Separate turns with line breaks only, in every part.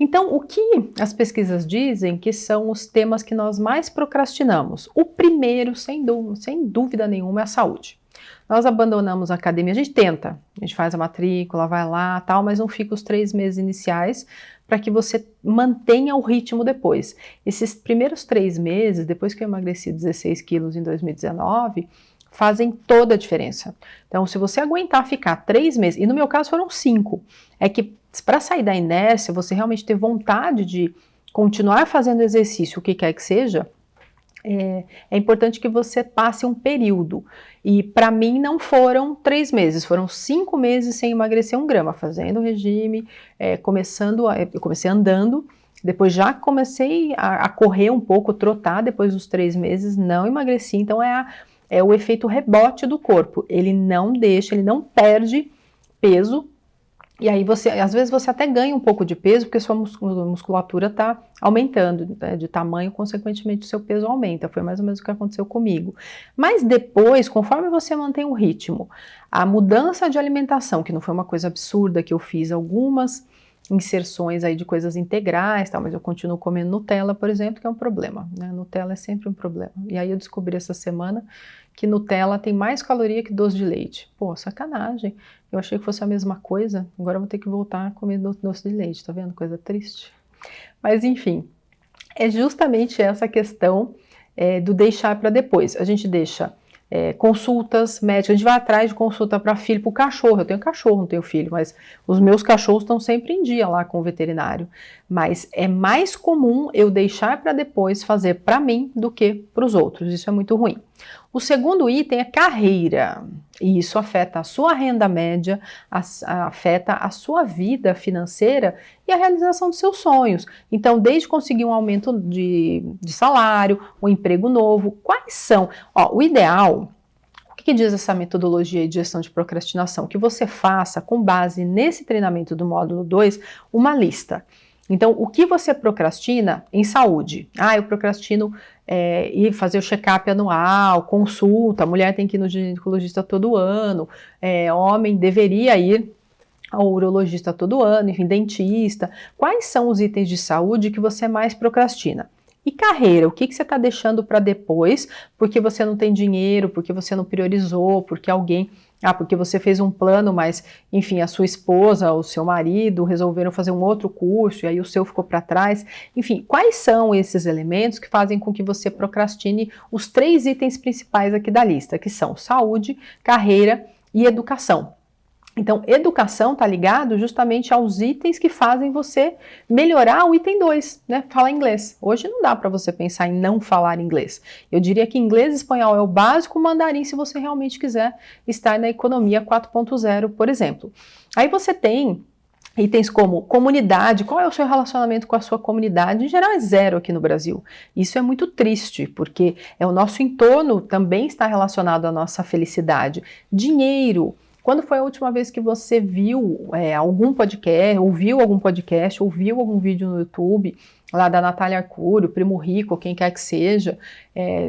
Então, o que as pesquisas dizem que são os temas que nós mais procrastinamos? O primeiro, sem dúvida nenhuma, é a saúde. Nós abandonamos a academia, a gente tenta, a gente faz a matrícula, vai lá, tal, mas não fica os 3 meses iniciais para que você mantenha o ritmo depois. Esses primeiros 3 meses, depois que eu emagreci 16 quilos em 2019, fazem toda a diferença. Então, se você aguentar ficar 3 meses, e no meu caso foram 5, é que para sair da inércia, você realmente ter vontade de continuar fazendo exercício, o que quer que seja, é importante que você passe um período. E para mim não foram 3 meses, foram 5 meses sem emagrecer 1 grama, fazendo regime, eu comecei andando, depois já comecei a correr um pouco, trotar, depois dos 3 meses não emagreci, então é o efeito rebote do corpo, ele não perde peso. E aí às vezes você até ganha um pouco de peso, porque sua musculatura está aumentando, né, de tamanho, consequentemente o seu peso aumenta, foi mais ou menos o que aconteceu comigo. Mas depois, conforme você mantém o ritmo, a mudança de alimentação, que não foi uma coisa absurda, que eu fiz algumas inserções aí de coisas integrais, tal, mas eu continuo comendo Nutella, por exemplo, que é um problema, né? Nutella é sempre um problema. E aí eu descobri essa semana que Nutella tem mais caloria que doce de leite. Pô, sacanagem. Eu achei que fosse a mesma coisa, agora eu vou ter que voltar a comer doce de leite, tá vendo? Coisa triste. Mas enfim, é justamente essa questão do deixar para depois. A gente deixa consultas médicas, a gente vai atrás de consulta para filho, para o cachorro. Eu tenho cachorro, não tenho filho, mas os meus cachorros estão sempre em dia lá com o veterinário. Mas é mais comum eu deixar para depois fazer para mim do que para os outros. Isso é muito ruim. O segundo item é carreira, e isso afeta a sua renda média, afeta a sua vida financeira e a realização dos seus sonhos. Então, desde conseguir um aumento de salário, um emprego novo, quais são? O ideal, o que diz essa metodologia de gestão de procrastinação? Que você faça, com base nesse treinamento do módulo 2, uma lista. Então, o que você procrastina em saúde? Eu procrastino ir fazer o check-up anual, consulta, mulher tem que ir no ginecologista todo ano, homem deveria ir ao urologista todo ano, enfim, dentista. Quais são os itens de saúde que você mais procrastina? E carreira, o que você está deixando para depois, porque você não tem dinheiro, porque você não priorizou, porque você fez um plano, mas, enfim, a sua esposa, o seu marido resolveram fazer um outro curso e aí o seu ficou para trás. Enfim, quais são esses elementos que fazem com que você procrastine os 3 itens principais aqui da lista, que são saúde, carreira e educação? Então, educação está ligado justamente aos itens que fazem você melhorar o item 2, né? Falar inglês. Hoje não dá para você pensar em não falar inglês. Eu diria que inglês e espanhol é o básico, mandarim se você realmente quiser estar na economia 4.0, por exemplo. Aí você tem itens como comunidade, qual é o seu relacionamento com a sua comunidade? Em geral é 0 aqui no Brasil. Isso é muito triste, porque o nosso entorno também está relacionado à nossa felicidade. Dinheiro. Quando foi a última vez que você viu algum podcast, ouviu algum vídeo no YouTube, lá da Natália Arcuri, o Primo Rico, quem quer que seja,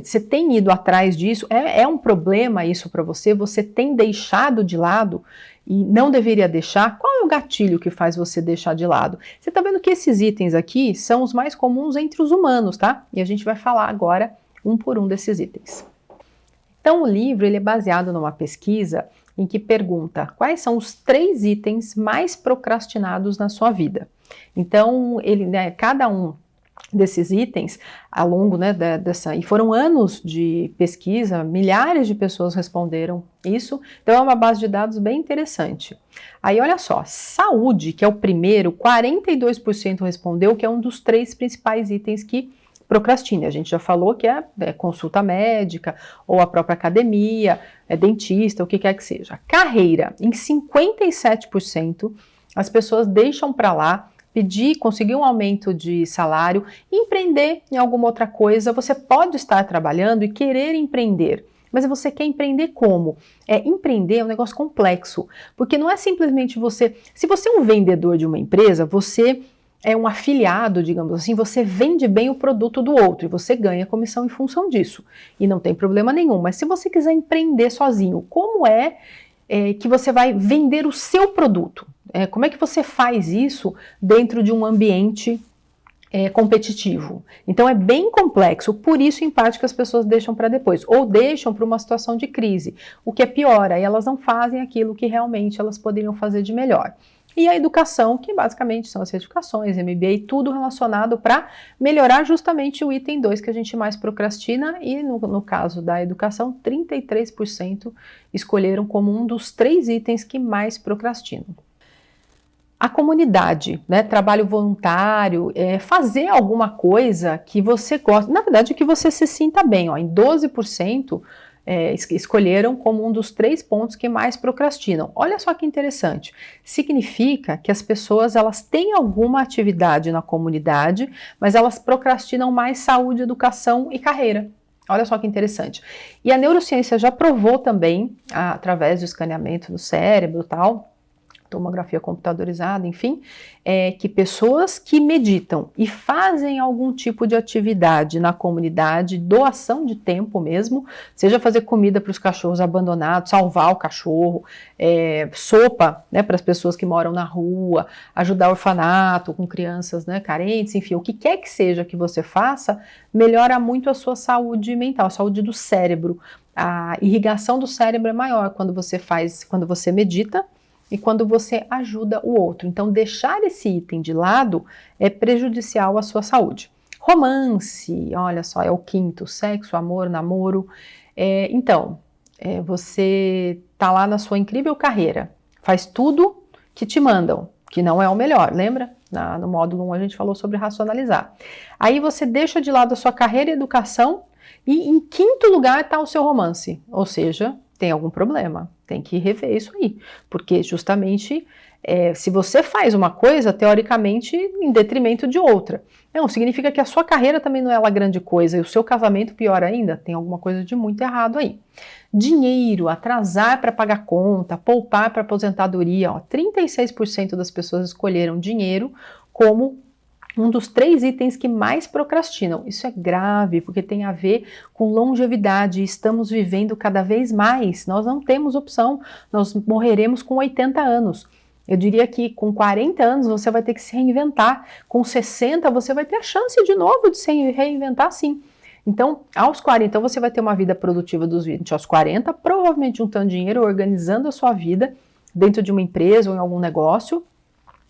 você tem ido atrás disso? É um problema isso para você? Você tem deixado de lado e não deveria deixar? Qual é o gatilho que faz você deixar de lado? Você está vendo que esses itens aqui são os mais comuns entre os humanos, tá? E a gente vai falar agora um por um desses itens. Então o livro ele é baseado numa pesquisa em que pergunta quais são os 3 itens mais procrastinados na sua vida. Então, cada um desses itens, ao longo e foram anos de pesquisa, milhares de pessoas responderam isso, então é uma base de dados bem interessante. Aí olha só, saúde, que é o primeiro, 42% respondeu que é um dos 3 principais itens que procrastine. A gente já falou que é consulta médica, ou a própria academia, dentista, o que quer que seja. Carreira, em 57%, as pessoas deixam para lá, conseguir um aumento de salário, empreender em alguma outra coisa. Você pode estar trabalhando e querer empreender, mas você quer empreender como? Empreender é um negócio complexo, porque não é simplesmente se você é um vendedor de uma empresa, você é um afiliado, digamos assim, você vende bem o produto do outro e você ganha comissão em função disso. E não tem problema nenhum. Mas se você quiser empreender sozinho, como que você vai vender o seu produto? Como é que você faz isso dentro de um ambiente competitivo? Então é bem complexo, por isso em parte que as pessoas deixam para depois, ou deixam para uma situação de crise, o que é pior, aí elas não fazem aquilo que realmente elas poderiam fazer de melhor. E a educação, que basicamente são as certificações, MBA, tudo relacionado para melhorar justamente o item 2 que a gente mais procrastina, e no caso da educação, 33% escolheram como um dos 3 itens que mais procrastinam. A comunidade, né, trabalho voluntário, fazer alguma coisa que você gosta, na verdade que você se sinta bem, ó, em 12%, escolheram como um dos 3 pontos que mais procrastinam. Olha só que interessante, significa que as pessoas elas têm alguma atividade na comunidade, mas elas procrastinam mais saúde, educação e carreira. Olha só que interessante. E a neurociência já provou também, através do escaneamento do cérebro e tal, tomografia computadorizada, enfim, que pessoas que meditam e fazem algum tipo de atividade na comunidade, doação de tempo mesmo, seja fazer comida para os cachorros abandonados, salvar o cachorro, sopa, né, para as pessoas que moram na rua, ajudar o orfanato com crianças, né, carentes, enfim, o que quer que seja que você faça, melhora muito a sua saúde mental, a saúde do cérebro. A irrigação do cérebro é maior quando você medita, e quando você ajuda o outro. Então, deixar esse item de lado é prejudicial à sua saúde. Romance, olha só, é o 5º, sexo, amor, namoro. Você tá lá na sua incrível carreira, faz tudo que te mandam, que não é o melhor, lembra? No módulo 1 a gente falou sobre racionalizar. Aí você deixa de lado a sua carreira e educação e em 5º lugar está o seu romance, ou seja, tem algum problema, tem que rever isso aí, porque justamente se você faz uma coisa, teoricamente, em detrimento de outra. Não, significa que a sua carreira também não é lá grande coisa, e o seu casamento pior ainda, tem alguma coisa de muito errado aí. Dinheiro, atrasar para pagar conta, poupar para aposentadoria, 36% das pessoas escolheram dinheiro como um dos 3 itens que mais procrastinam. Isso é grave, porque tem a ver com longevidade. Estamos vivendo cada vez mais. Nós não temos opção. Nós morreremos com 80 anos. Eu diria que com 40 anos você vai ter que se reinventar. Com 60 você vai ter a chance de novo de se reinventar, sim. Então, aos 40 você vai ter uma vida produtiva dos 20 aos 40, provavelmente juntando dinheiro, organizando a sua vida dentro de uma empresa ou em algum negócio.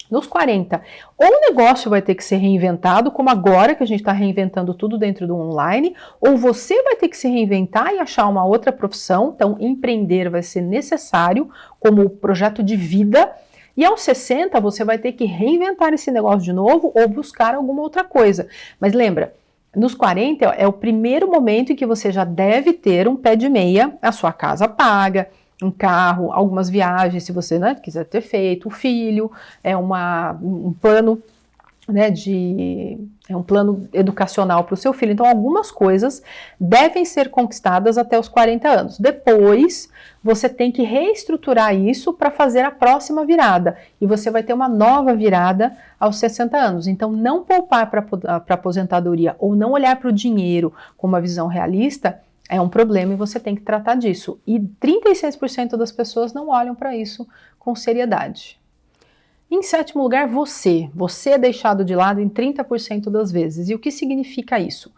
Nos 40, ou o negócio vai ter que ser reinventado, como agora que a gente está reinventando tudo dentro do online, ou você vai ter que se reinventar e achar uma outra profissão, então empreender vai ser necessário como projeto de vida, e aos 60 você vai ter que reinventar esse negócio de novo ou buscar alguma outra coisa. Mas lembra, nos 40 é o primeiro momento em que você já deve ter um pé de meia, a sua casa paga, um carro, algumas viagens, se você quiser ter feito, o filho, um plano, né, um plano educacional para o seu filho. Então, algumas coisas devem ser conquistadas até os 40 anos. Depois, você tem que reestruturar isso para fazer a próxima virada. E você vai ter uma nova virada aos 60 anos. Então, não poupar para aposentadoria ou não olhar para o dinheiro com uma visão realista é um problema e você tem que tratar disso. E 36% das pessoas não olham para isso com seriedade. Em 7º lugar, você. Você é deixado de lado em 30% das vezes. E o que significa isso?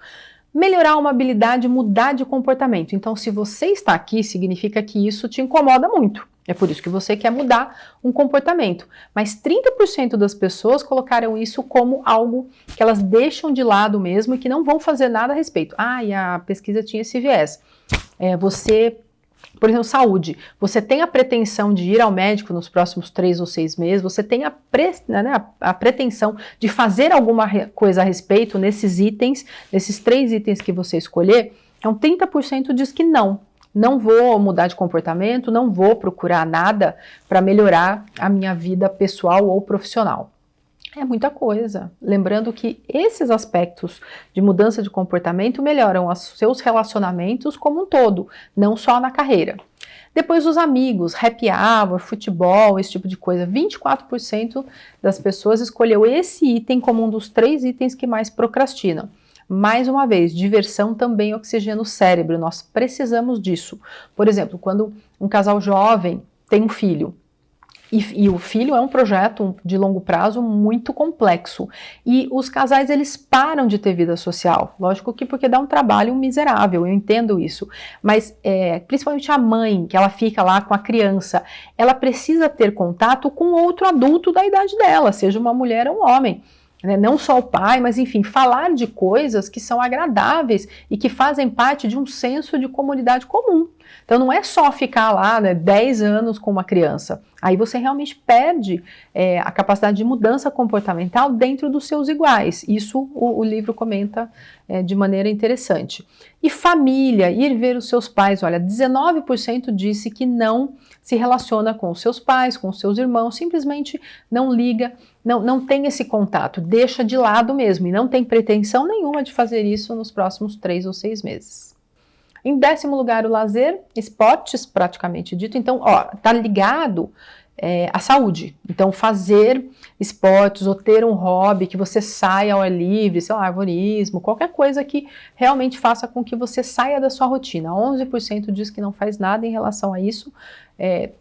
Melhorar uma habilidade, mudar de comportamento. Então, se você está aqui, significa que isso te incomoda muito. É por isso que você quer mudar um comportamento. Mas 30% das pessoas colocaram isso como algo que elas deixam de lado mesmo e que não vão fazer nada a respeito. E a pesquisa tinha esse viés. Por exemplo, saúde. Você tem a pretensão de ir ao médico nos próximos 3 ou 6 meses, você tem a pretensão de fazer alguma coisa a respeito nesses itens, nesses 3 itens que você escolher, então 30% diz que não. Não vou mudar de comportamento, não vou procurar nada para melhorar a minha vida pessoal ou profissional. É muita coisa. Lembrando que esses aspectos de mudança de comportamento melhoram os seus relacionamentos como um todo, não só na carreira. Depois os amigos, happy hour, futebol, esse tipo de coisa. 24% das pessoas escolheu esse item como um dos 3 itens que mais procrastinam. Mais uma vez, diversão também oxigena o cérebro, nós precisamos disso. Por exemplo, quando um casal jovem tem um filho, E o filho é um projeto de longo prazo muito complexo. E os casais, eles param de ter vida social. Lógico que porque dá um trabalho miserável, eu entendo isso. Mas principalmente a mãe, que ela fica lá com a criança, ela precisa ter contato com outro adulto da idade dela, seja uma mulher ou um homem. Não só o pai, mas enfim, falar de coisas que são agradáveis e que fazem parte de um senso de comunidade comum. Então não é só ficar lá 10 anos com uma criança, aí você realmente perde a capacidade de mudança comportamental dentro dos seus iguais. Isso o livro comenta de maneira interessante. E família, ir ver os seus pais, olha, 19% disse que não se relaciona com os seus pais, com os seus irmãos, simplesmente não liga, não tem esse contato, deixa de lado mesmo e não tem pretensão nenhuma de fazer isso nos próximos 3 ou 6 meses. Em 10º lugar, o lazer, esportes, praticamente dito. Então, tá ligado à saúde. Então, fazer esportes ou ter um hobby que você saia ao ar livre, sei lá, arborismo, qualquer coisa que realmente faça com que você saia da sua rotina. 11% diz que não faz nada em relação a isso.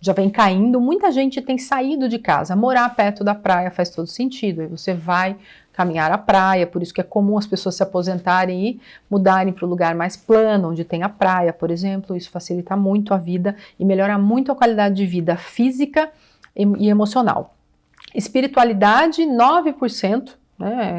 Já vem caindo. Muita gente tem saído de casa. Morar perto da praia faz todo sentido. Aí você vai caminhar à praia, por isso que é comum as pessoas se aposentarem e mudarem para o lugar mais plano, onde tem a praia, por exemplo. Isso facilita muito a vida e melhora muito a qualidade de vida física e emocional. Espiritualidade, 9%,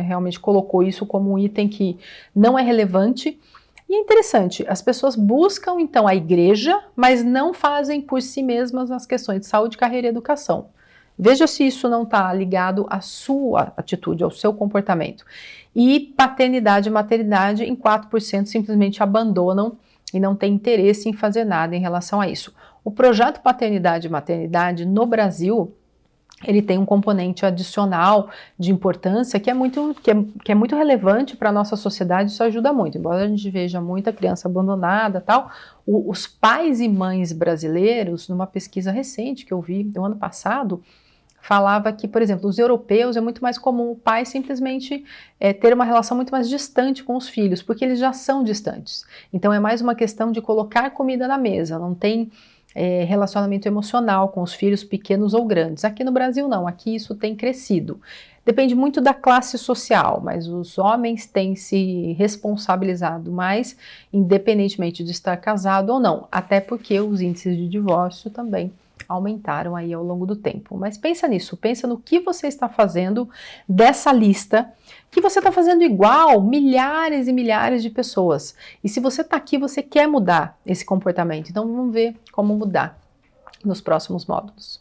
realmente colocou isso como um item que não é relevante. E é interessante, as pessoas buscam então a igreja, mas não fazem por si mesmas as questões de saúde, carreira e educação. Veja se isso não está ligado à sua atitude, ao seu comportamento. E paternidade e maternidade, em 4% simplesmente abandonam e não têm interesse em fazer nada em relação a isso. O projeto Paternidade e Maternidade no Brasil, ele tem um componente adicional de importância que é muito relevante para a nossa sociedade. Isso ajuda muito, embora a gente veja muita criança abandonada e tal. Os pais e mães brasileiros, numa pesquisa recente que eu vi no ano passado, falava que, por exemplo, os europeus é muito mais comum o pai simplesmente ter uma relação muito mais distante com os filhos, porque eles já são distantes. Então é mais uma questão de colocar comida na mesa, não tem relacionamento emocional com os filhos pequenos ou grandes. Aqui no Brasil não, aqui isso tem crescido. Depende muito da classe social, mas os homens têm se responsabilizado mais, independentemente de estar casado ou não, até porque os índices de divórcio também aumentaram aí ao longo do tempo. Mas pensa nisso, pensa no que você está fazendo dessa lista, que você está fazendo igual milhares e milhares de pessoas. E se você está aqui, você quer mudar esse comportamento. Então vamos ver como mudar nos próximos módulos.